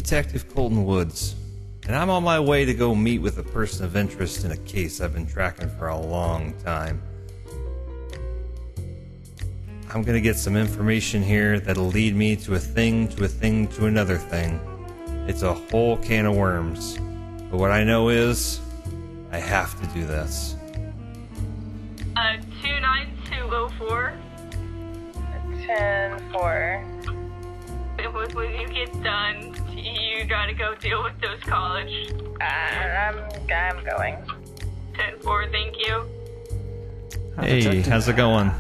Detective Colton Woods, and I'm on my way to go meet with a person of interest in a case I've been tracking for a long time. I'm gonna get some information here that'll lead me to a thing, to a thing, to another thing. It's a whole can of worms. But what I know is, I have to do this. 29204. 10-4. When you get done, you gotta go deal with those college. I'm going. 10-4, thank you. Hey, how's it going?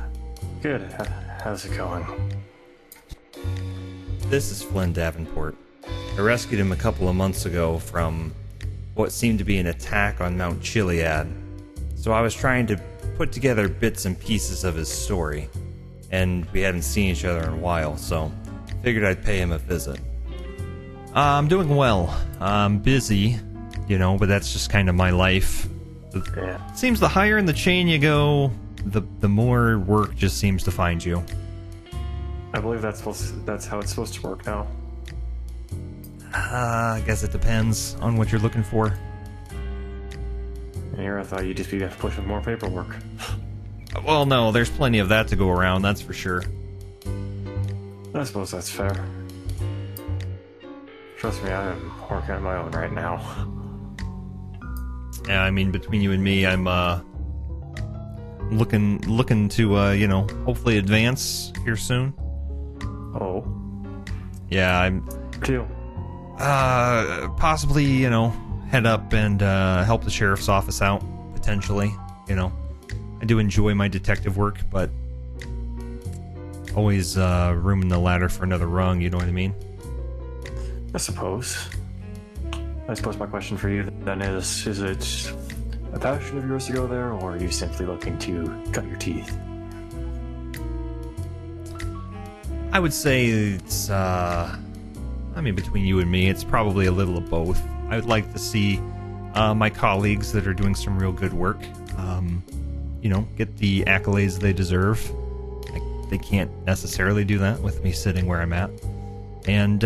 Good. How's it going? This is Flynn Davenport. I rescued him a couple of months ago from what seemed to be an attack on Mount Chiliad. So I was trying to put together bits and pieces of his story, and we hadn't seen each other in a while, so figured I'd pay him a visit. I'm doing well. I'm busy, but that's just kind of my life. Yeah. It seems the higher in the chain you go, the more work just seems to find you. I believe that's how it's supposed to work now. I guess it depends on what you're looking for. And here I thought you'd just be pushing more paperwork. Well, no, there's plenty of that to go around, that's for sure. I suppose that's fair. Trust me, I am working on my own right now. Yeah, I mean, between you and me, I'm looking to hopefully advance here soon. Oh. Yeah, I'm Two. possibly, head up and help the sheriff's office out, potentially. I do enjoy my detective work, but always room in the ladder for another rung, you know what I mean? I suppose my question for you then is it a passion of yours to go there, or are you simply looking to cut your teeth? I would say it's, between you and me, it's probably a little of both. I would like to see my colleagues that are doing some real good work, get the accolades they deserve. They can't necessarily do that with me sitting where I'm at. And,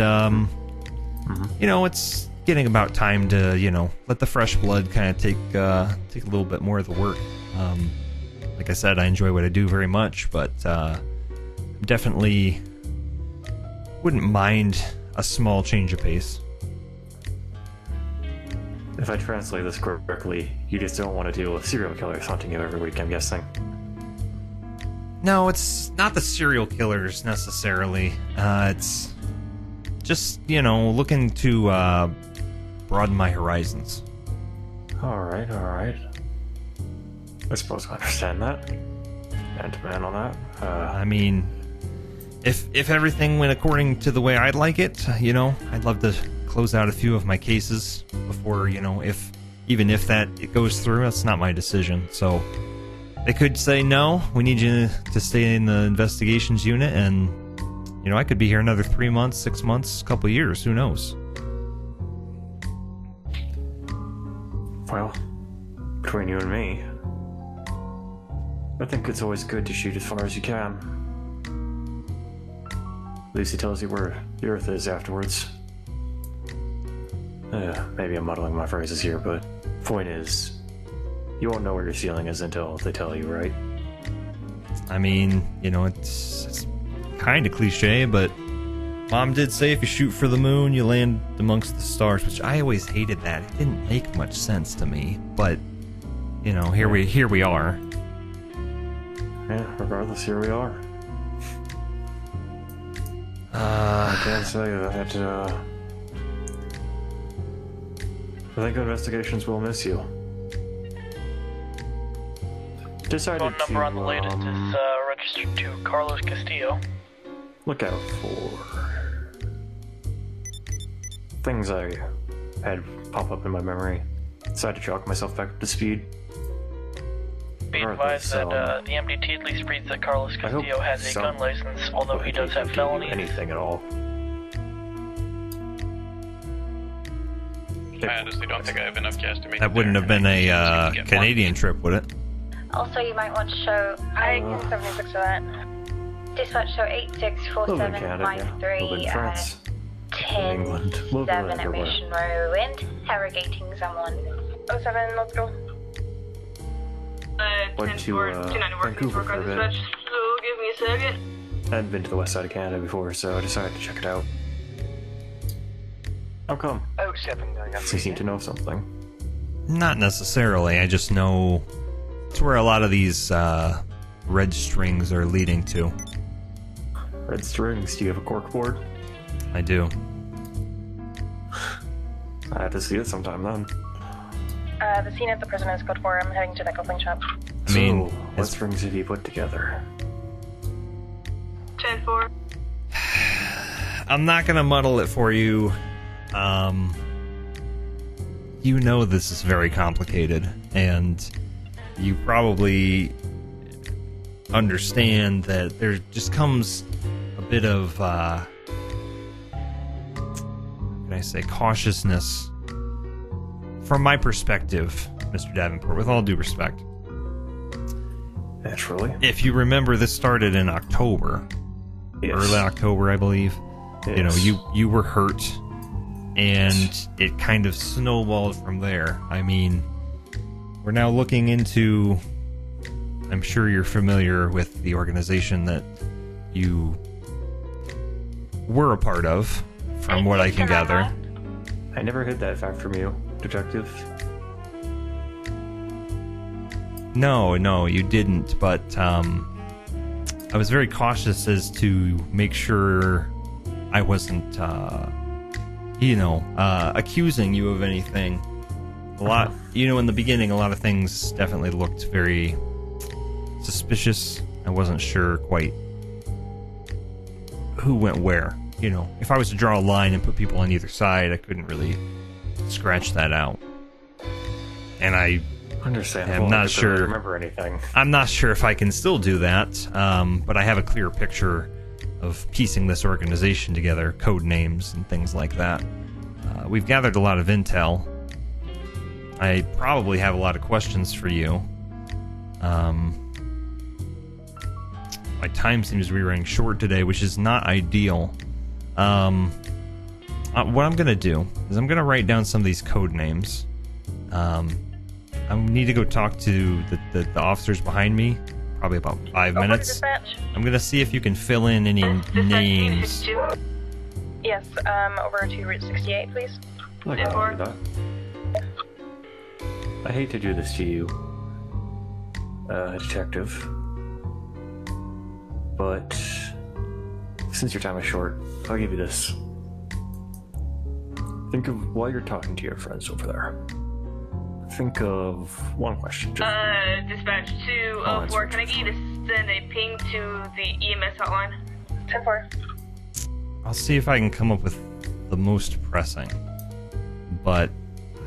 it's getting about time to, let the fresh blood kind of take a little bit more of the work. Like I said, I enjoy what I do very much, but definitely wouldn't mind a small change of pace. If I translate this correctly, you just don't want to deal with serial killers hunting you every week, I'm guessing. No, it's not the serial killers necessarily. It's just, looking to broaden my horizons. Alright. I suppose I understand that. Man to man on that. If everything went according to the way I'd like it, I'd love to close out a few of my cases before, even if it goes through, that's not my decision. So they could say, no, we need you to stay in the investigations unit, and, I could be here another 3 months, 6 months, a couple years, who knows? Well, between you and me, I think it's always good to shoot as far as you can. At least he tells you where the Earth is afterwards. Maybe I'm muddling my phrases here, but point is, you won't know where your ceiling is until they tell you, right? It's kind of cliche, but Mom did say if you shoot for the moon, you land amongst the stars, which I always hated that. It didn't make much sense to me, but, here we are. Yeah, regardless, here we are. I can say that, I think investigations will miss you. Decided Phone number on the latest is registered to Carlos Castillo. Look out for things I had pop up in my memory. Decided to chalk myself back up to speed. Be advised that the MDT at least reads that Carlos Castillo has a gun license, although he does have felonies. Anything at all. I honestly don't think I have enough gas to make That wouldn't have been a Canadian trip, would it? Also, you might want to show... I can 76 for that. Dispatch show Live in Canada, yeah. Live in France. England. We'll 7 go at everywhere. Mission Row, interrogating someone. 07, let's go. Went to 291 Vancouver for a bit. dispatch, so give me a second. I hadn't been to the west side of Canada before, so I decided to check it out. How come? 07 going up. You seem to know something. Not necessarily. I just know it's where a lot of these red strings are leading to. Red strings. Do you have a cork board? I do. I have to see it sometime then. The scene at the prison is code 4. I'm heading to the coupling shop. I mean, so, what strings have you put together? 10-4. I'm not gonna muddle it for you. You know this is very complicated, and you probably understand that there just comes a bit of, what can I say, cautiousness from my perspective, Mr. Davenport, with all due respect. Naturally. If you remember, this started in October. Yes. Early October, I believe. Yes. You know, you were hurt, and it kind of snowballed from there. I mean, we're now looking into... I'm sure you're familiar with the organization that you were a part of, from what I can gather. I never hid that fact from you, Detective. No, you didn't, but I was very cautious as to make sure I wasn't, accusing you of anything. A lot, in the beginning, a lot of things definitely looked very suspicious. I wasn't sure quite who went where. If I was to draw a line and put people on either side, I couldn't really scratch that out. And I Understandable. am not I sure. Really remember anything? I'm not sure if I can still do that, but I have a clear picture of piecing this organization together, code names and things like that. We've gathered a lot of intel. I probably have a lot of questions for you. My time seems to be running short today, which is not ideal. What I'm going to do is I'm going to write down some of these code names. I need to go talk to the officers behind me, probably about 5 minutes. Dispatch. I'm going to see if you can fill in any names. Yes, over to Route 68, please. I can do that. I hate to do this to you, Detective, but since your time is short, I'll give you this. Think of, while you're talking to your friends over there, think of one question. Dispatch 204, can I get you to send a ping to the EMS hotline? 10-4. I'll see if I can come up with the most pressing, but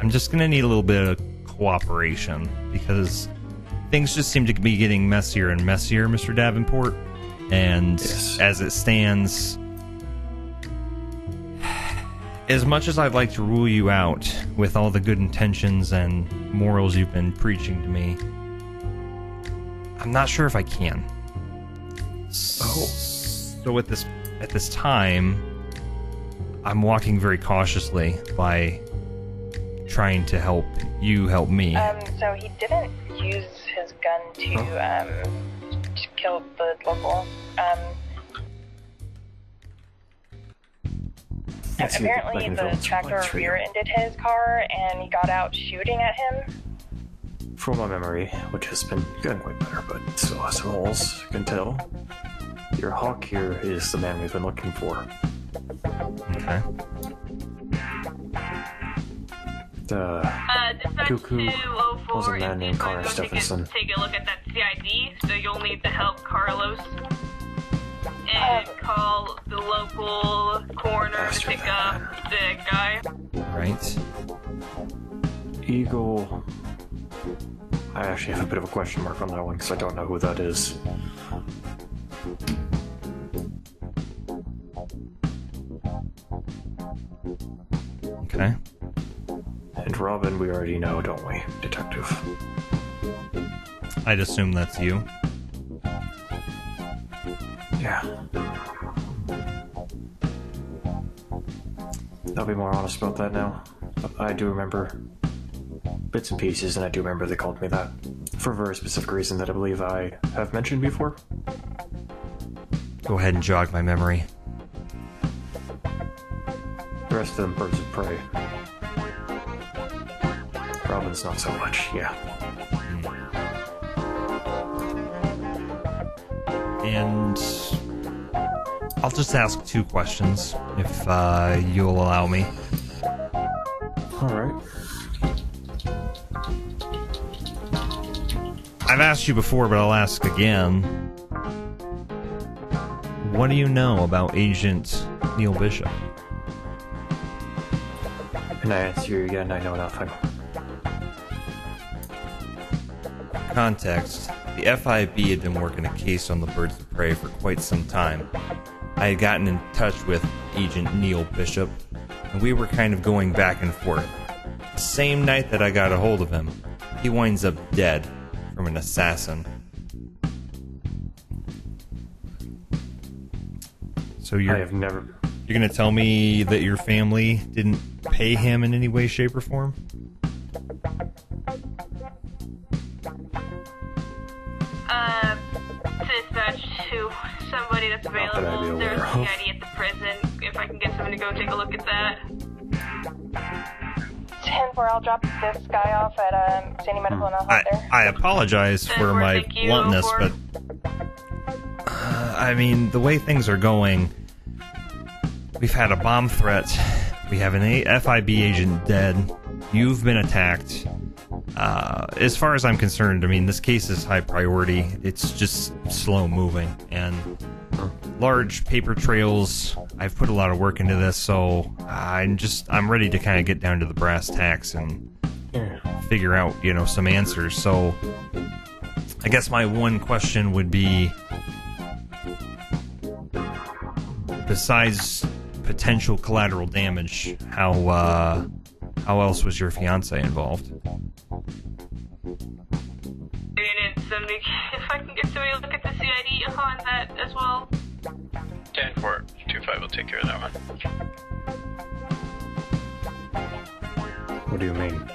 I'm just going to need a little bit of cooperation because things just seem to be getting messier and messier, Mr. Davenport. And yes. As it stands, as much as I'd like to rule you out with all the good intentions and morals you've been preaching to me, I'm not sure if I can. So at this time, I'm walking very cautiously by trying to help you help me. So he didn't use his gun to kill the local. Apparently the tractor rear-ended his car and he got out shooting at him. From my memory, which has been getting quite better, but still has some holes, you can tell. Your hawk here is the man we've been looking for. Dispatch Okay. Cuckoo 204 was a man named Connor go Stephenson. Take a look at that CID, so you'll need to help Carlos and call the local coroner to pick up the guy. Right. Eagle. I actually have a bit of a question mark on that one because I don't know who that is. Okay. And Robin, we already know, don't we, Detective? I'd assume that's you. Yeah. I'll be more honest about that now. I do remember bits and pieces, and I do remember they called me that for a very specific reason that I believe I have mentioned before. Go ahead and jog my memory. The rest of them birds of prey. Robin's not so much, yeah. And I'll just ask 2 questions, if you'll allow me. Alright. I've asked you before, but I'll ask again. What do you know about Agent Neil Bishop? And I answer you again, I know nothing. Context. The FIB had been working a case on the birds of prey for quite some time. I had gotten in touch with Agent Neil Bishop, and we were kind of going back and forth. The same night that I got a hold of him, he winds up dead from an assassin. So you're gonna tell me that your family didn't pay him in any way, shape, or form? Dispatch to somebody that's available. There's a CID at the prison. If I can get someone to go take a look at that. 10-4, I'll drop this guy off at Sandy Medical and I'll head there. I apologize for my bluntness, but I mean, the way things are going, we've had a bomb threat, we have an FIB agent dead, you've been attacked. As far as I'm concerned, I mean, this case is high priority. It's just slow moving, and large paper trails. I've put a lot of work into this, so I'm ready to kind of get down to the brass tacks and figure out, some answers. So I guess my one question would be, besides potential collateral damage, how else was your fiance involved? If I can get somebody to look at the CID on that as well. 10-4, 2-5 will take care of that one. What do you mean?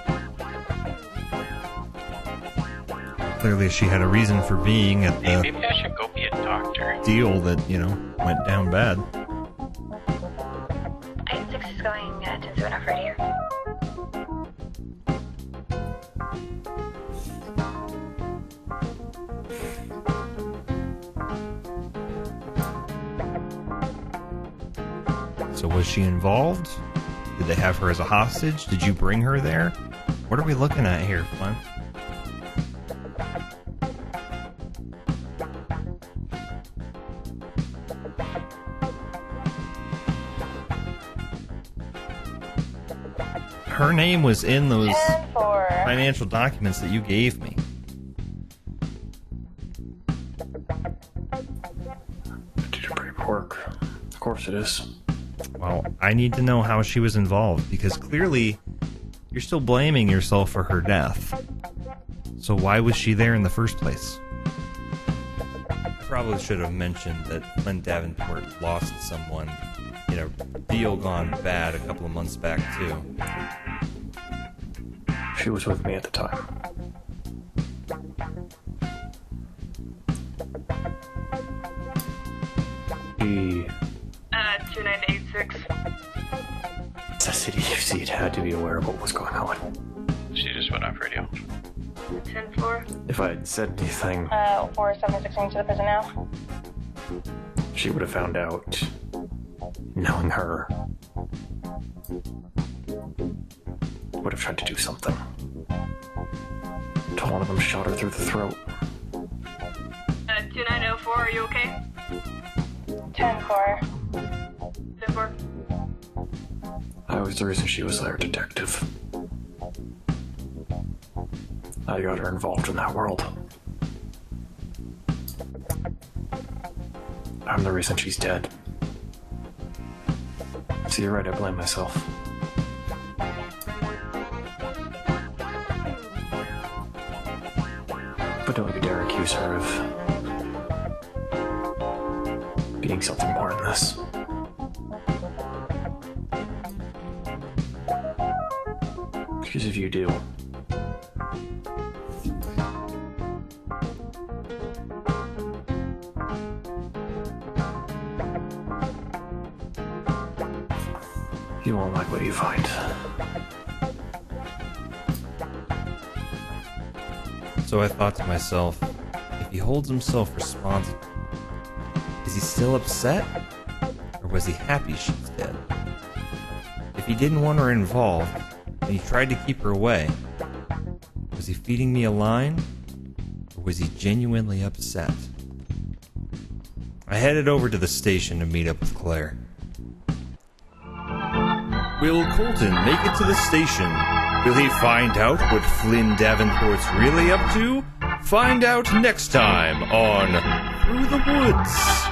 Clearly she had a reason for being at the Maybe I should go be a doctor. deal that, went down bad. Item 6 is going 10-7 off right here. So was she involved? Did they have her as a hostage? Did you bring her there? What are we looking at here, Flynn? Her name was in those 10-4. financial documents that you gave me. Did your paperwork? Of course it is. Well, I need to know how she was involved, because clearly you're still blaming yourself for her death. So why was she there in the first place? I probably should have mentioned that Flynn Davenport lost someone in a deal gone bad a couple of months back, too. She was with me at the time. He... 2986. Necessity UC had to be aware of what was going on. She just went off radio. 10-4. If I had said anything, 4716 to the prison now. she would have found out. Knowing her, would have tried to do something. Until one of them shot her through the throat. 2904, are you okay? 10-4. 10-4. I was the reason she was there, detective. I got her involved in that world. I'm the reason she's dead. So you're right, I blame myself. But don't you dare accuse her of being something more than this. Because if you do, you won't like what you find. So I thought to myself, if he holds himself responsible, is he still upset? Or was he happy she's dead? If he didn't want her involved, and he tried to keep her away, was he feeding me a line? Or was he genuinely upset? I headed over to the station to meet up with Claire. Will Colton make it to the station? Will he find out what Flynn Davenport's really up to? Find out next time on Through the Woods.